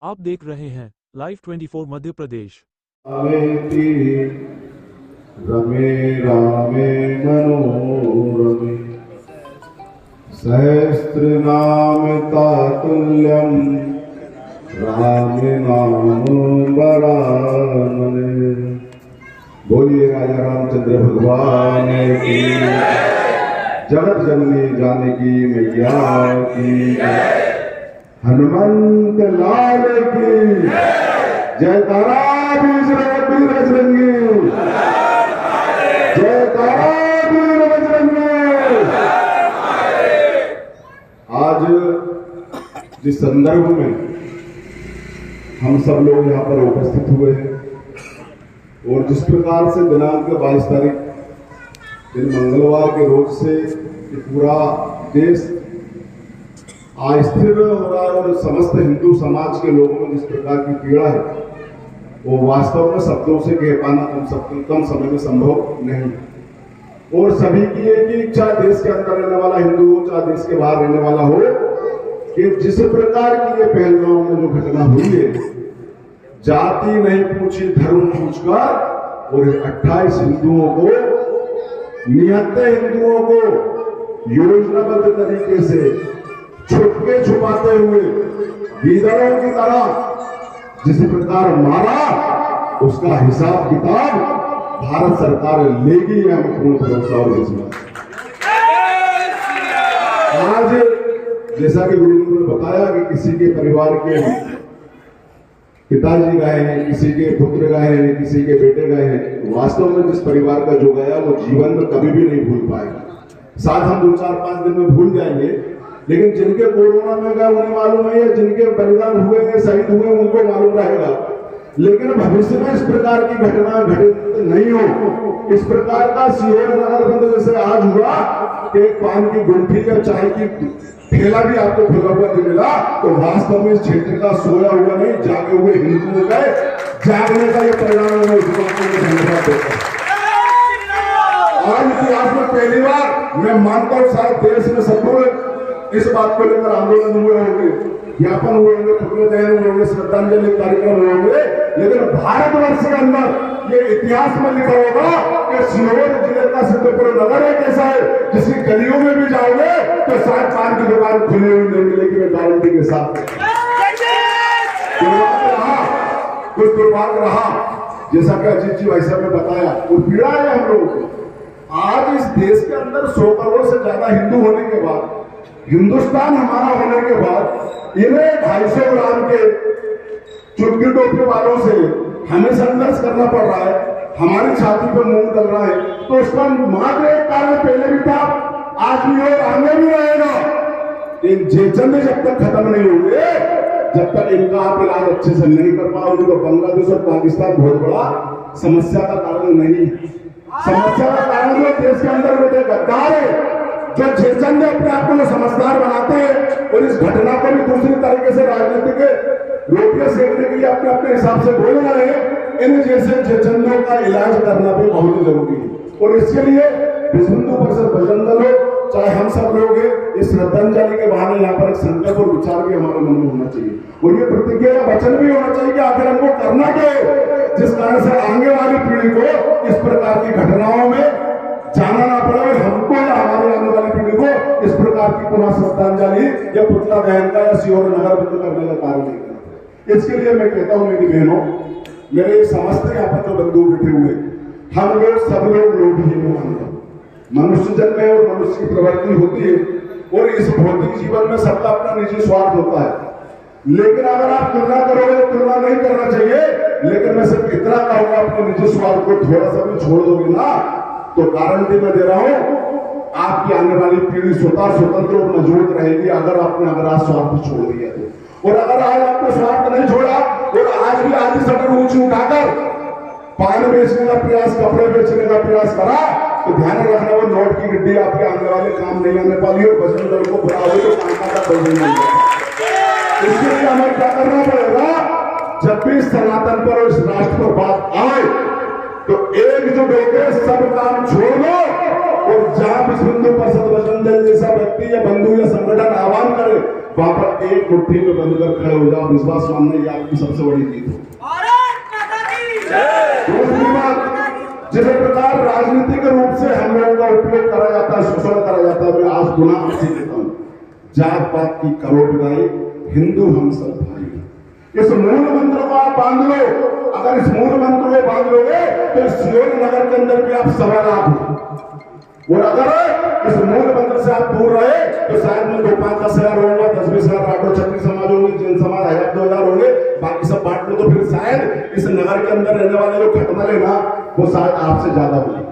आप देख रहे हैं लाइव 24 मध्य प्रदेश। रमे रामे मनोरमे सहस्रनाम तातुल्यम राम नाम वरानने। बोलिए राजा रामचंद्र भगवान की जगत जननी जानकी मैया की हनुमंत लाल की जयकारा वीर बजरंगी, जयकारा वीर बजरंगी। आज जिस संदर्भ में हम सब लोग यहाँ पर उपस्थित हुए हैं और जिस प्रकार से दिनांक 22 तारीख दिन मंगलवार के रोज से पूरा देश अस्थिर हो रहा है और समस्त हिंदू समाज के लोगों में जिस प्रकार की पीड़ा है वो वास्तव में शब्दों से कह पाना कम समय में संभव नहीं है। और सभी की एक ही इच्छा, देश के अंदर रहने वाला हिंदू हो चाहे देश के बाहर रहने वाला हो, कि जिस प्रकार की ये पहलगांव में जो घटना हुई है, जाति नहीं पूछी धर्म पूछकर और 28 हिंदुओं को, 79 हिंदुओं को योजनाबद्ध तरीके से छुपके छुपाते हुए गीदड़ों की तरह जिस प्रकार मारा, उसका हिसाब किताब भारत सरकार लेगी, यह हमें पूर्ण भरोसा और विश्वास। आज जैसा कि गुरुजी ने बताया कि किसी के परिवार के पिताजी गए हैं, किसी के पुत्र गए हैं, किसी के बेटे गए हैं, वास्तव में जिस परिवार का जो गया वो जीवन में कभी भी नहीं भूल पाएगा। शायद हम 2-4-5 दिन में भूल जाएंगे, लेकिन जिनके कोरोना में गए उन्हें मालूम है, या जिनके बलिदान हुए हैं, शहीद हुए उनको मालूम रहेगा। लेकिन भविष्य में इस प्रकार की घटना घटित नहीं हो, इस प्रकार का सीहोर नगर बंद जैसे आज हुआ कि पान की गुंठी या चाय की ठेला भी आपको खुला हुआ नहीं मिला, तो वास्तव में इस क्षेत्र का सोया हुआ नहीं जागे हुए हिंदुओं का जागने का ये परिणाम है। धन्यवाद देता आज इतिहास में पहली बार मैं मानता हूँ सारे देश में सब लोग इस बात को लेकर आंदोलन हुए होंगे, ज्ञापन हुए होंगे, पुतले दहन हुए होंगे, श्रद्धांजलि कार्यक्रम हुए होंगे, लेकिन भारतवर्ष के अंदर ये इतिहास में लिखा होगा कि सीहोर जिले का सिद्धपुर नगर एक ऐसा है जिसकी गलियों में भी जाओगे तो शायद पान की दुकान खुली हुई नहीं मिलेगी, मैं गारंटी के साथ। कुछ दुर्भाग्य रहा, जैसा कि अजीत जी भाई साहब ने बताया, वो पीड़ा है हम लोगों को। आज इस देश के अंदर 100 करोड़ से ज्यादा हिंदू होने के बाद, हिंदुस्तान हमारा होने के बाद, इन्हें 250 ग्राम के चुटकी टोपी वालों से हमें संघर्ष करना पड़ रहा है, हमारी छाती पर मूंग डल रहा है, तो उसका मात्र एक कारण पहले भी था, आज भी और आगे भी रहेगा। इन जेचंदे जब तक खत्म नहीं होंगे, जब तक इनका आप इलाज अच्छे से नहीं कर पाओगे, तो बांग्लादेश और पाकिस्तान बहुत बड़ा समस्या का कारण नहीं है। समस्या का कारण जो देश के अंदर बैठे गद्दार है, जो जेचंदे अपने आप को समझदार बनाते हैं और इस घटना को भी दूसरी तरीके से राजनीतिक रोटियां सेकने के लिए अपने अपने हिसाब से बोल रहे हैं, इन जैसे जेचंदों का इलाज करना भी बहुत ही जरूरी है। और इसके लिए विश्व हिंदू परिषद बजरंग दल हो चाहे हम सब लोग हैं, इस श्रद्धांजलि के बहाने यहाँ पर एक संकल्प और विचार भी हमारे मन में होना चाहिए और ये प्रतिज्ञा या वचन भी होना चाहिए कि आखिर हमको करना क्या है, जिस कारण से आगे वाली पीढ़ी को इस प्रकार की घटनाओं में जाना ना पड़े, हमको या हमारे आने वाली पीढ़ी को इस प्रकार की पुनः श्रद्धांजलि या पुतला दहन का या सीहोर नगर बंद करने का कार्य नहीं करना। इसके लिए मैं कहता हूँ मेरी बहनों, मेरे समस्त यहाँ पर जो बंधु बैठे हुए, हम लोग सब लोग ही मानते, मनुष्य जन्म है और मनुष्य की प्रवृत्ति होती है और इस भौतिक जीवन में सबका अपना निजी स्वार्थ होता है। लेकिन अगर आप तुलना करोगे तो तुलना नहीं करना चाहिए, लेकिन मैं सिर्फ इतना कहूंगा अपने निजी स्वार्थ को थोड़ा सा भी छोड़ दोगे ना, तो गारंटी मैं दे रहा हूं आपकी आने वाली पीढ़ी स्वतः स्वतंत्र और मजबूत रहेगी, अगर आज स्वार्थ छोड़ दिया तो। और अगर आज आपने स्वार्थ नहीं छोड़ा और आज भी आधी शटर ऊंची उठाकर पान बेचने का प्रयास, कपड़े बेचने का प्रयास करा, तो ध्यान रखना वो नोट की गड्डी आपके आने वाले काम नहीं आने वाली और बजरंग दल को बुरा हो तो कांटा का बल नहीं होगा। इसके लिए हमें क्या करना पड़ेगा, जब भी सनातन पर और इस राष्ट्र पर बात आए तो एकजुट होकर सब काम छोड़ दो और जहां विश्व हिंदू परिषद बजरंग दल जैसा व्यक्ति या बंधु या संगठन आह्वान करे वहां पर एक मुट्ठी में बंद कर खड़े हो जाओ, विश्वास मानना ये आपकी सबसे बड़ी जीत हो। दूसरी बात, जिस प्रकार राजनीतिक रूप से हम लोगों का उपयोग करा जाता है, शोषण करा जाता है, मैं आज पुनः आपसे कहता हूं, जात पात की करो विदाई, हिंदू हम सब भाई। इस मूल मंत्र को आप बांध लो। अगर इस मूल मंत्र को बांध लोगे तो सियोन नगर के अंदर भी आप 1.25 लाख हो। और अगर इस मूल मंत्र से आप दूर रहे तो शायद में 2-5-10 हजार होगा, 10-20 हजार राठौर क्षत्रिय समाज होंगे, जैन समाज 1000-2000 होंगे, बाकी सब बांट लो तो फिर शायद इस नगर के अंदर रहने वाले जो खटमल है ना, वो शायद आपसे ज्यादा होंगे,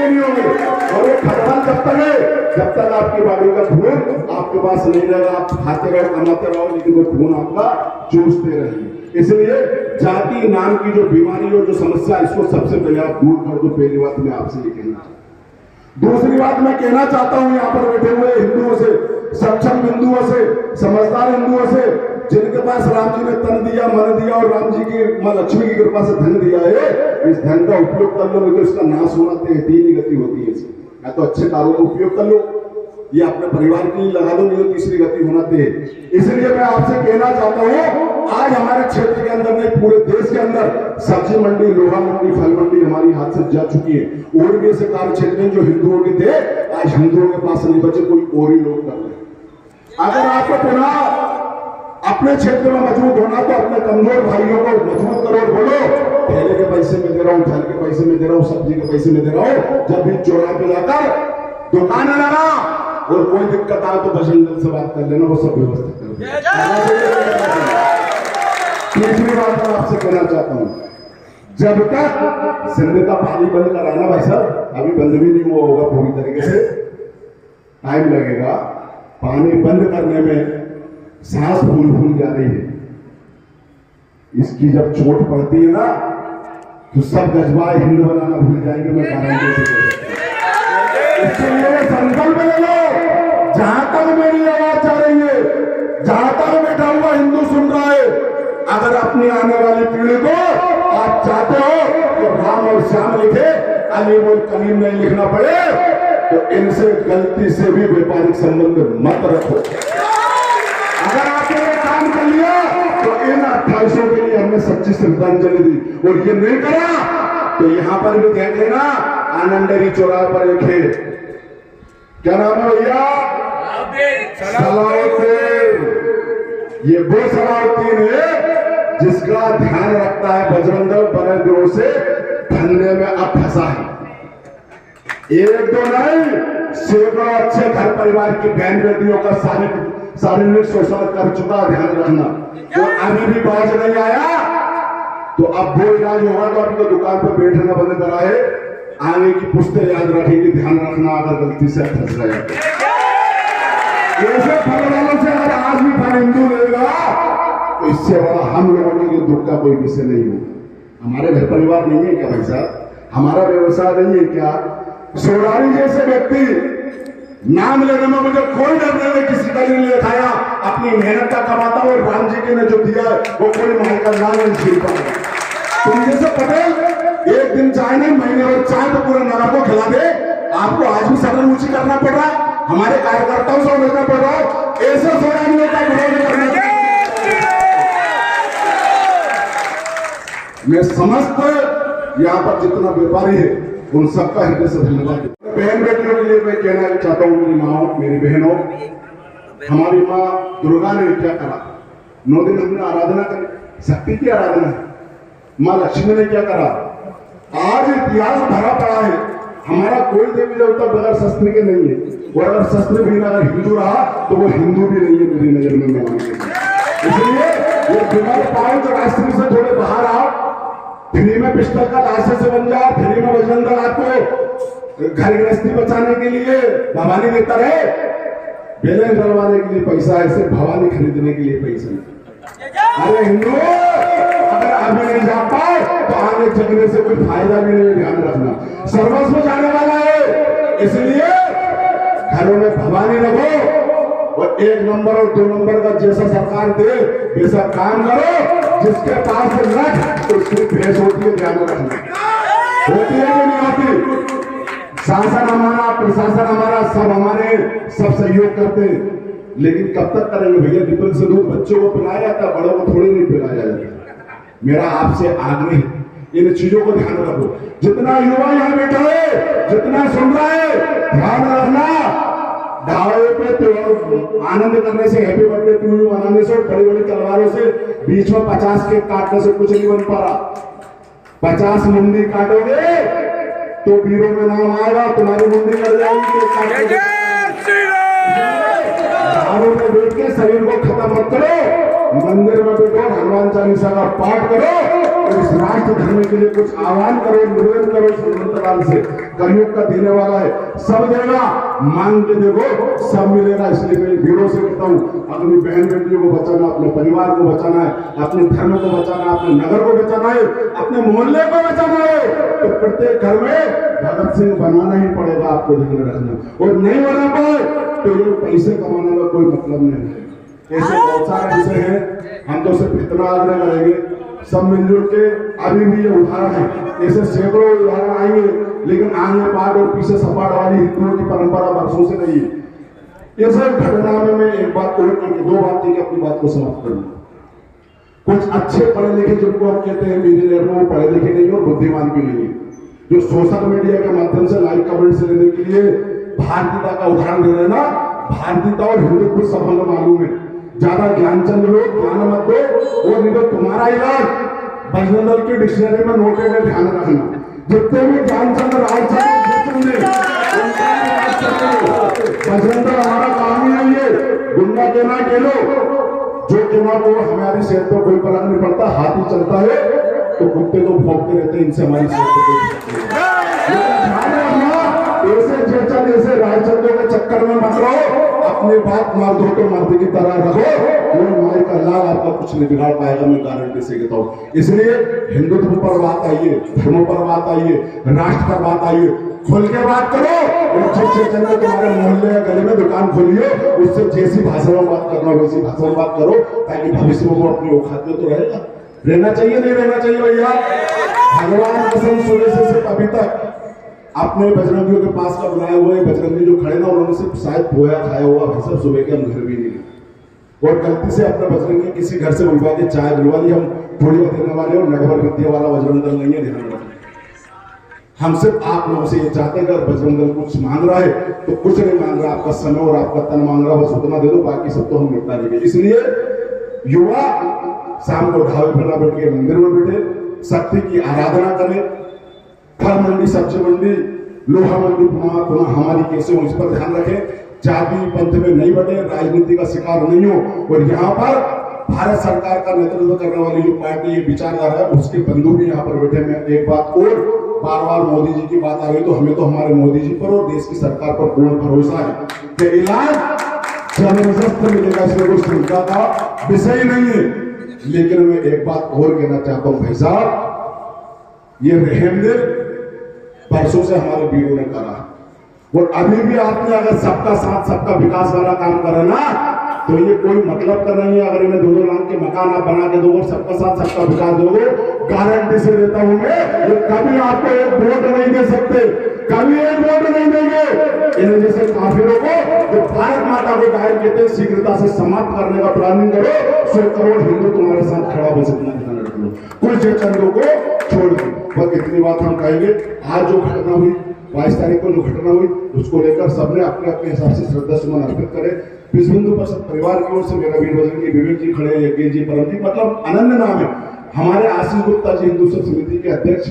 नहीं होंगे। और वो खटमल जब तक है, जब तक आपकी बॉडी का खून आपके पास नहीं रहेगा, आप खाते रहो, कमाते रहो, लेकिन वो खून आपका चूसते रहेंगे। इसलिए जाति नाम की जो बीमारी और जो समस्या, इसको सबसे पहले आप दूर कर दो। पहली बात मैं आपसे ये कहना चाहता हूं। दूसरी बात मैं कहना चाहता हूं यहाँ पर बैठे हुए हिंदुओं से, सक्षम हिंदुओं से, समझदार हिंदुओं से, जिनके पास राम जी ने तन दिया, मन दिया और राम जी की मां लक्ष्मी की कृपा से धन दिया है, इस धन का उपयोग कर लो, नहीं तो इसका नाश होना तीन ही गति होती है। या तो अच्छे कार्यों का उपयोग कर लो, ये अपने परिवार के लिए लगा दो, नहीं तो तीसरी गति होना दे। इसलिए मैं आपसे कहना चाहता हूं, आज हमारे क्षेत्र के अंदर नहीं, पूरे देश के अंदर सब्जी मंडी, लोहा मंडी, फल मंडी हमारी हाथ से जा चुकी है। और भी ऐसे कार्य क्षेत्र जो हिंदुओं के थे, आज हिंदुओं के पास नहीं बचे, कोई और ही लोग कर रहे। अगर आपको पुनः अपने क्षेत्र में मजबूत होना तो अपने कमजोर भाइयों को मजबूत करो और बोलो, ठेले के पैसे में दे रहा हूं, फल के पैसे में दे रहा हूं, सब्जी के पैसे में दे रहा हूं। जब भी चौराहे पे जाकर दुकान लगा और कोई दिक्कत आए तो भजन दल से बात कर लेना, वो सब व्यवस्था कर देना। तीसरी बात मैं आपसे कहना चाहता हूं, जब तक सिंध का पानी बंद कराना, भाई साहब अभी बंद भी नहीं हुआ होगा पूरी तरीके से, टाइम लगेगा। पानी बंद करने में सांस फूल जा रही है। इसकी जब चोट पड़ती है ना, तो सब गजबाए हिंद बनाना भूल जाएंगे। मैं गारंटी से कह सकता हूं। इसलिए संकल्प ले लो, जहां तक मेरी आवाज जा रही है, जहां तक बैठा हुआ हिंदू सुन रहा है, अगर अपनी आने वाली पीढ़ी को आप चाहते हो कि राम और श्याम लिखे, अलीम और कलीम नहीं लिखना पड़े, तो इनसे गलती से भी व्यापारिक संबंध मत रखो। अगर आपने ये काम कर लिया तो इन 2800 के लिए हमने सच्ची श्रद्धांजलि दी। और ये नहीं करा तो यहां पर भी देख लेना, आनंदरी चौराहे पर एक है, क्या नाम है भैया, सलाउद्दीन। ये वो सलाउद्दीन है जिसका ध्यान रखता है बजरंग दल बने दिनों से धंधे में अब फंसा है। एक दो नहीं, सैकड़ों अच्छे घर परिवार की बहन बेटियों का शारीरिक शोषण कर चुका, ध्यान रखना। तो अभी भी बाज नहीं आया तो अब वो इलाज होगा तो अभी तो दुकान पर बैठना बंद करा है, आगे की पुश्तें याद रखेगी, ध्यान रखना अगर गलती से फंस गया। ऐसे फल वालों से अगर आज भी फल हिंदू लेगा तो इससे बड़ा हम लोगों के लिए दुख का कोई विषय नहीं होगा। हमारे घर परिवार नहीं है क्या भाई साहब, हमारा व्यवसाय नहीं है क्या? सोडारी जैसे व्यक्ति नाम लेने में मुझे कोई डर नहीं है, किसी का नहीं लिखाया, अपनी मेहनत का कमाता हूं, राम जी के ने जो दिया है वो कोई माल का नाम नहीं छीन पाएगा। तुम जैसे पटेल एक दिन चाय नहीं, महीने और चाय तो पूरे नगर को खिला दे। आपको आज भी सदन ऊंची करना पड़ रहा है, हमारे कार्यकर्ताओं से मिलना पड़ रहा है, ऐसे सोडारियों का विरोध करना। मैं समस्त यहाँ पर जितना व्यापारी है उन सबका हृदय से धन्यवाद। बहन बेटियों के लिए मैं कहना चाहता हूँ, मेरी माँ, मेरी बहनों, हमारी माँ दुर्गा ने क्या करा, 9 दिन हमने आराधना करी, शक्ति की आराधना। माँ लक्ष्मी ने क्या करा, आज इतिहास भरा पड़ा है, हमारा कोई देवी देवता बगैर शस्त्र के नहीं है। और अगर शस्त्र भी अगर हिंदू रहा तो वो हिंदू भी नहीं है मेरी नजर में। इसलिए ये बिना पाओ तो रास्ते से थोड़े बाहर आओ, फ्री में पिस्टल का लाइसेंस बन जाओ, फ्री में बजरंग दल आपको घर गृहस्थी बचाने के लिए भवानी देता रहे, बेलन डलवाने के लिए पैसा है, सिर्फ भवानी खरीदने के लिए पैसा नहीं। अरे हिंदू अगर अभी नहीं जा पाए तो आगे जगने से कोई फायदा भी नहीं, ध्यान रखना। सर्वस्व जाने वाला है, इसलिए घरों में भवानी रखो और 1 नंबर और 2 नंबर का जैसा सरकार दे वैसा काम करो। जिसके पास रख तो उसकी भैंस होती है, ध्यान रखना, होती है कि नहीं होती। शासन हमारा, प्रशासन हमारा, सब हमारे, सब सहयोग करते, लेकिन कब तक करेंगे भैया? निपल से दूध बच्चों को पिलाया जाता है, बड़ों को थोड़ी नहीं पिलाया जाता। मेरा आपसे आग्रह है, इन चीजों को ध्यान रखो। जितना युवा यहाँ बैठा है, जितना सुन रहा है, ध्यान रखना, ढाबे पे त्योहार आनंद करने से, हैप्पी बर्थडे टू यू मनाने से, बड़ी बड़ी तलवारों से बीच में 50 केक काटने से कुछ नहीं बन पा रहा। 50 मुंडी काटोगे तो वीरों में नाम आएगा, तुम्हारी मुंडी कर जाएगी। दारू में बैठ के शरीर को खत्म मत करो, मंदिर में बैठो, हनुमान चालीसा का पाठ करो और इस राष्ट्र धर्म के लिए कुछ आह्वान करो, निवेदन करो। श्रीमंतलाल से कलयुग का देने वाला है, सब देगा, मांग के देखो सब मिलेगा। इसलिए मैं वीरों से कहता हूँ, अपनी बहन बेटियों को बचाना, अपने परिवार को बचाना है, अपने धर्म को बचाना, अपने नगर को बचाना है, अपने मोहल्ले को बचाना है, तो प्रत्येक घर में भगत सिंह बनाना ही पड़ेगा, आपको ध्यान रखना। और नहीं बना पाए तो ये पैसे कमाने का कोई मतलब नहीं है। ऐसे बहुत सारे विषय हैं, हम तो सिर्फ इतना आग्रह करेंगे, सब मिलजुल के, अभी भी ये उदाहरण है, ऐसे सैकड़ों उदाहरण आएंगे, लेकिन आगे पाठ और पीछे सपाट वाली हिंदुओं की परंपरा वर्षों से नहीं है। ये सब घटना में मैं एक बात और दो बात की अपनी बात को समाप्त करूंगा। कुछ अच्छे पढ़े लिखे जिनको हम कहते हैं इंजीनियर में, वो पढ़े लिखे नहीं और बुद्धिमान भी नहीं है, जो सोशल मीडिया के माध्यम से लाइक कमेंट लेने के लिए भारतीयता का उदाहरण दे रहे हैं ना। भारतीयता और हिंदुत्व सबको मालूम है, ज्यादा ज्ञानचंद लोग ज्ञान मत दो, और नहीं तो तुम्हारा इलाज बजरंग दल की डिक्शनरी में नोटे में ध्यान रखना। जितने भी ज्ञानचंद राजचंद बजरंग दल हमारा काम ही नहीं है। गुंडा कहना खेलो, जो कहना को हमारी सेहत पर कोई फर्क नहीं पड़ता। हाथी चलता है तो कुत्ते तो भौंकते रहते हैं, इनसे हमारी सेहत पर कोई ऐसे चर्चा जैसे राजचंद्रों के चक्कर में मत रहो, अपने बात मार दो तो मर्द की तरह रखो, वो माई का लाल आपका कुछ नहीं बिगाड़ पाएगा, मैं गारंटी से कहता हूँ। इसलिए हिंदुत्व पर बात आइए, धर्मों पर बात आइए, राष्ट्र पर बात आइए, खुल के बात करो। और जिससे चंद्र तुम्हारे मोहल्ले या गली में दुकान खोलिए, उससे जैसी भाषा में बात करना वैसी भाषा में बात करो, ताकि भविष्य में वो अपनी औकात में तो रहेगा। रहना चाहिए, नहीं रहना चाहिए भैया? भगवान कसम सुबह से सिर्फ अभी तक अपने बजरंगियों के पास का बुलाया हुआ है। बजरंगी जो खड़े ना, उन्होंने सिर्फ शायद पोया खाया हुआ भाई साहब, सुबह के हम घर भी नहीं, और गलती से अपने बजरंगी किसी घर से बुलवा के चाय दिलवा ली। हम थोड़ी देने वाले और नगवर विद्या वाला बजरंग दल नहीं है, ध्यान रखना। हम सिर्फ आप लोगों से ये चाहते हैं कि अगर बजरंग दल कुछ मांग रहा है तो कुछ नहीं मांग रहा, आपका समय और आपका तन मांग रहा, बस उतना दे दो, बाकी सब तो हम निपटा देंगे। इसलिए युवा शाम को ढाबे पर ना बैठ के मंदिर में बैठे, शक्ति की आराधना करें। फल मंडी, सब्जी मंडी, लोहा मंडी पुनः पुनः हमारी कैसे हो, इस पर ध्यान रखें। जाति पंथ में नहीं बटे, राजनीति का शिकार नहीं हो। और यहाँ पर भारत सरकार का नेतृत्व करने वाली जो पार्टी ये विचारधारा है, उसके बंधु भी यहाँ पर बैठे। मैं एक बात और, बार बार मोदी जी की बात आ रही, तो हमें तो हमारे मोदी जी पर और देश की सरकार पर पूर्ण भरोसा है कि इलाज जबरदस्त मिलेगा, इसमें कोई चिंता का विषय नहीं है। लेकिन मैं एक बात और कहना चाहता हूँ भाई साहब, ये रहम दिल परसों से हमारे वीरों ने करा, और अभी भी आपने अगर सबका साथ सबका विकास वाला काम करा ना, तो ये कोई मतलब का नहीं है। अगर इन्हें 2-2 लाख के मकान आप बना के दोगे, सबका साथ सबका विकास दोगे, गारंटी से देता हूं मैं, ये कभी आपको एक वोट नहीं दे सकते, कभी एक वोट नहीं देंगे। इन्हें जैसे काफिरों को जो भारत माता को दायर कहते हैं, शीघ्रता से समाप्त करने का प्लानिंग करो। 100 करोड़ हिंदू तुम्हारे साथ खड़ा हो सकता है, ध्यान रख लो। कुछ चंदों को छोड़ दो, बस इतनी बात हम कहेंगे। आज जो घटना हुई 22 तारीख को जो घटना हुई, उसको लेकर सबने अपने अपने हिसाब से श्रद्धा सुमन अर्पित करे। विश्व हिंदू परिषद परिवार की ओर से मेरा वीर बजरंगी विवेक जी खड़े, यज्ञ जी, परम जी, मतलब अनन्य नाम है। हमारे आशीष गुप्ता जी हिंदू सब समिति के अध्यक्ष।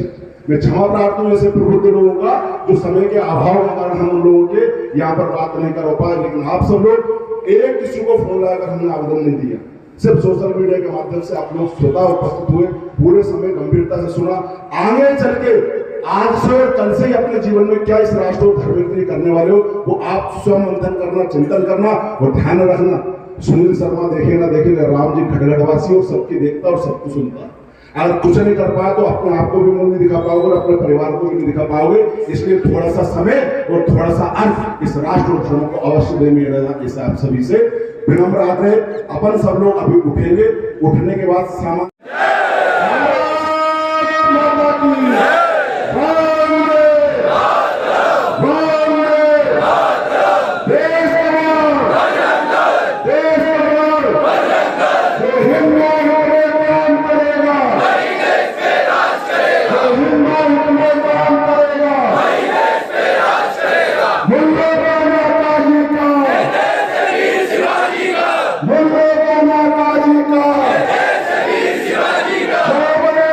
मैं क्षमा प्रार्थना हूं ऐसे प्रबुद्ध लोगों का जो समय के अभाव के कारण हम उन लोगों के यहाँ पर बात नहीं कर पाए। लेकिन आप सब लोग एक किसी को फोन लगाकर हमने आवेदन नहीं दिया, सिर्फ सोशल मीडिया के माध्यम से आप लोग स्वतः उपस्थित हुए, पूरे समय गंभीरता से सुना। आगे चल के आज से और कल से ही अपने जीवन में क्या इस राष्ट्र को धर्म के लिए करने वाले हो, वो आप स्वयं मंथन करना, चिंतन करना और ध्यान रखना। सुनील शर्मा देखे ना देखे, राम जी खड़गड़वासी और सबकी देखता और सबको सुनता। अगर कुछ नहीं कर पाया तो अपने आप को भी मुंह नहीं दिखा पाओगे और अपने परिवार को भी नहीं दिखा पाओगे। इसलिए थोड़ा सा समय और थोड़ा सा अर्थ इस राष्ट्र और धर्म को अवश्य देने रहेगा। इस आप सभी से विनम्र आग्रह, अपन सब लोग अभी उठेंगे, उठने के बाद सामान मुल्लों माताजी का जय बोले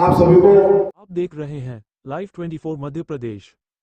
आप सभी को आप देख रहे हैं लाइव 24 मध्य प्रदेश।